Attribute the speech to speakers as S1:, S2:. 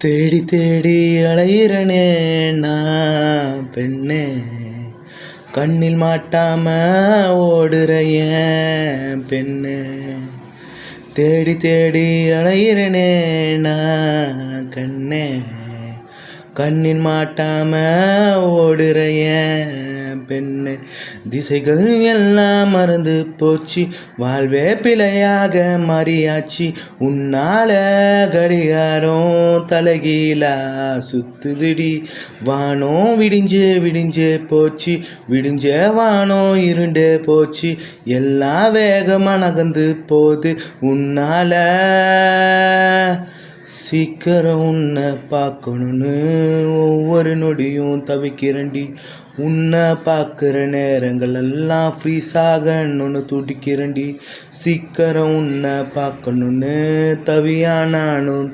S1: தேடி தேடி அலையிறனே நான் பெண்ணே, கண்ணில் மாட்டாம ஓடுற ஏன் பெண்ணே. தேடி தேடி அலையிறனே நான் கண்ணே, கண்ணில் மாட்டாம ஓடுற ஏன் பெண்ணே. திசைகள் எல்லாம் மறந்து போச்சு, வாழ்வே பிழையாக மாறியாச்சு. உன்னால கடிகாரம் தலைகீழா சுத்துதுடி. வானம் விடிஞ்சே விடிஞ்சே போச்சு, விடிஞ்ச வானம் இருண்டே போச்சு. எல்லாம் வேகமா நகர்ந்து போகுது உன்னால. சீக்கிரம் உன்னை பார்க்கணுன்னு ஒவ்வொரு நொடியும் தவிக்கிறேன்டி. உன்னை பார்க்குற நேரங்கள் எல்லாம் ஃப்ரீஸாகணுன்னு துடிக்கிறேன்டி. சீக்கிரம் உன்னை பார்க்கணுன்னு தவியா நானும்